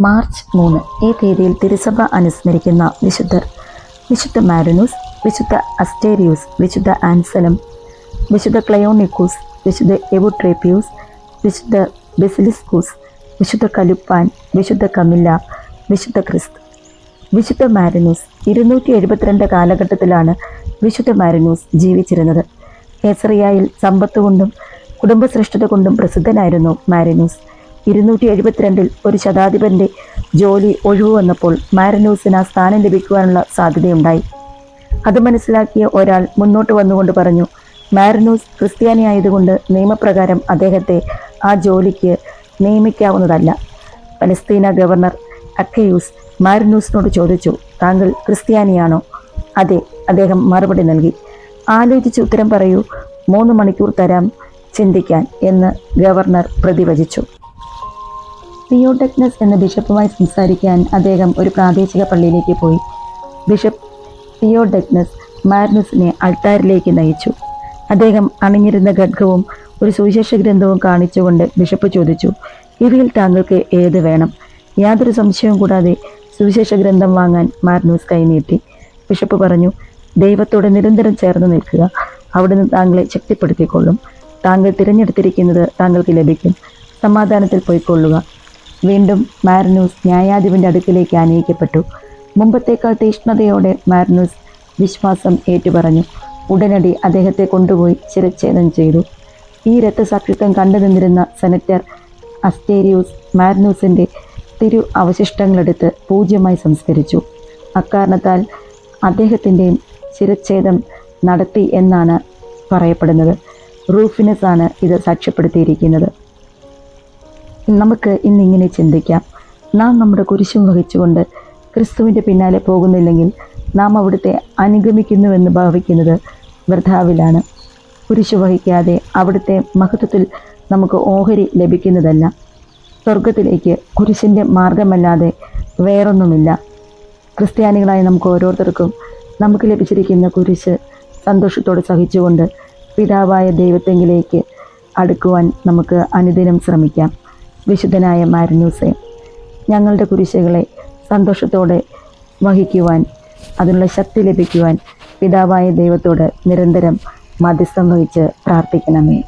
March 3 ഈ തീയതിയിൽ തിരുസഭ അനുസ്മരിക്കുന്ന വിശുദ്ധർ: വിശുദ്ധ മാരിനൂസ്, വിശുദ്ധ അസ്റ്റേരിയൂസ്, വിശുദ്ധ ആൻസലം, വിശുദ്ധ ക്ലയോണിക്കൂസ്, വിശുദ്ധ എവുട്രേപ്പിയൂസ്, വിശുദ്ധ ബെസിലിസ്കൂസ്, വിശുദ്ധ കലുപ്പാൻ, വിശുദ്ധ കമില്ല, വിശുദ്ധ ക്രിസ്ത്. വിശുദ്ധ മാരിനൂസ് 272 കാലഘട്ടത്തിലാണ് വിശുദ്ധ മാരിനൂസ് ജീവിച്ചിരുന്നത്. കേസറിയായിൽ സമ്പത്ത് കൊണ്ടും കുടുംബശ്രേഷ്ഠത കൊണ്ടും പ്രസിദ്ധനായിരുന്നു മാരിനൂസ്. 272 ഒരു ശതാധിപന്റെ ജോലി ഒഴിവു വന്നപ്പോൾ മാരിനൂസിന് ആ സ്ഥാനം ലഭിക്കുവാനുള്ള സാധ്യതയുണ്ടായി. അത് മനസ്സിലാക്കിയ ഒരാൾ മുന്നോട്ട് വന്നുകൊണ്ട് പറഞ്ഞു, മാരിനൂസ് ക്രിസ്ത്യാനി ആയതുകൊണ്ട് നിയമപ്രകാരം അദ്ദേഹത്തെ ആ ജോലിക്ക് നിയമിക്കാവുന്നതല്ല. പലസ്തീന ഗവർണർ അക്കയൂസ് മാരിനൂസിനോട് ചോദിച്ചു, താങ്കൾ ക്രിസ്ത്യാനിയാണോ? അതെ, അദ്ദേഹം മറുപടി നൽകി. ആലോചിച്ച് ഉത്തരം പറയൂ, 3 മണിക്കൂർ തരാം ചിന്തിക്കാൻ എന്ന് ഗവർണർ പ്രതിവചിച്ചു. തിയോഡഗ്നസ് എന്ന ബിഷപ്പുമായി സംസാരിക്കാൻ അദ്ദേഹം ഒരു പ്രാദേശിക പള്ളിയിലേക്ക് പോയി. ബിഷപ്പ് തിയോഡഗ്നസ് മാരിനൂസിനെ അൾത്താരിലേക്ക് നയിച്ചു. അദ്ദേഹം അണിഞ്ഞിരുന്ന ഖഡ്ഗവും ഒരു സുവിശേഷ ഗ്രന്ഥവും കാണിച്ചുകൊണ്ട് ബിഷപ്പ് ചോദിച്ചു, ഇവയിൽ താങ്കൾക്ക് ഏത് വേണം? യാതൊരു സംശയവും കൂടാതെ സുവിശേഷ ഗ്രന്ഥം വാങ്ങാൻ മാരിനൂസ് കൈനീട്ടി. ബിഷപ്പ് പറഞ്ഞു, ദൈവത്തോട് നിരന്തരം ചേർന്ന് നിൽക്കുക, അവിടുന്ന് താങ്കളെ ശക്തിപ്പെടുത്തിക്കൊള്ളും. താങ്കൾ തിരഞ്ഞെടുത്തിരിക്കുന്നത് താങ്കൾക്ക് ലഭിക്കും. സമാധാനത്തിൽ പോയിക്കൊള്ളുക. വീണ്ടും മാരിനൂസ് ന്യായാധിപന്റെ അടുക്കിലേക്ക് ആനയിക്കപ്പെട്ടു. മുമ്പത്തേക്കാൾ തീഷ്ണതയോടെ മാരിനൂസ് വിശ്വാസം ഏറ്റുപറഞ്ഞു. ഉടനടി അദ്ദേഹത്തെ കൊണ്ടുപോയി ശിരച്ഛേദം ചെയ്തു. ഈ രക്തസാക്ഷിത്വം കണ്ടു നിന്നിരുന്ന സെനറ്റർ അസ്റ്റേരിയൂസ് മാരിനൂസിന്റെ തിരു അവശിഷ്ടങ്ങളെടുത്ത് പൂജ്യമായി സംസ്കരിച്ചു. അക്കാരണത്താൽ അദ്ദേഹത്തിൻ്റെയും ശിരച്ഛേദം നടത്തി എന്നാണ് പറയപ്പെടുന്നത്. റൂഫിനസ് ആണ് ഇത് സാക്ഷ്യപ്പെടുത്തിയിരിക്കുന്നത്. നമുക്ക് ഇന്നിങ്ങനെ ചിന്തിക്കാം: നാം നമ്മുടെ കുരിശും വഹിച്ചുകൊണ്ട് ക്രിസ്തുവിൻ്റെ പിന്നാലെ പോകുന്നില്ലെങ്കിൽ നാം അവിടുത്തെ അനുഗമിക്കുന്നുവെന്ന് ഭാവിക്കുന്നത് വൃഥാവിലാണ്. കുരിശു വഹിക്കാതെ അവിടുത്തെ മഹത്വത്തിൽ നമുക്ക് ഓഹരി ലഭിക്കുന്നതല്ല. സ്വർഗത്തിലേക്ക് കുരിശിൻ്റെ മാർഗമല്ലാതെ വേറൊന്നുമില്ല. ക്രിസ്ത്യാനികളായ നമുക്ക് ഓരോരുത്തർക്കും നമുക്ക് ലഭിച്ചിരിക്കുന്ന കുരിശ് സന്തോഷത്തോടെ സഹിച്ചുകൊണ്ട് പിതാവായ ദൈവത്തെങ്കിലേക്ക് അടുക്കുവാൻ നമുക്ക് അനുദിനം ശ്രമിക്കാം. വിശുദ്ധനായ മാരിനൂസേ, ഞങ്ങളുടെ കുരിശുകളെ സന്തോഷത്തോടെ വഹിക്കുവാൻ, അതിനുള്ള ശക്തി ലഭിക്കുവാൻ പിതാവായ ദൈവത്തോട് നിരന്തരം മധ്യസ്ഥം വഹിച്ച് പ്രാർത്ഥിക്കണമേ.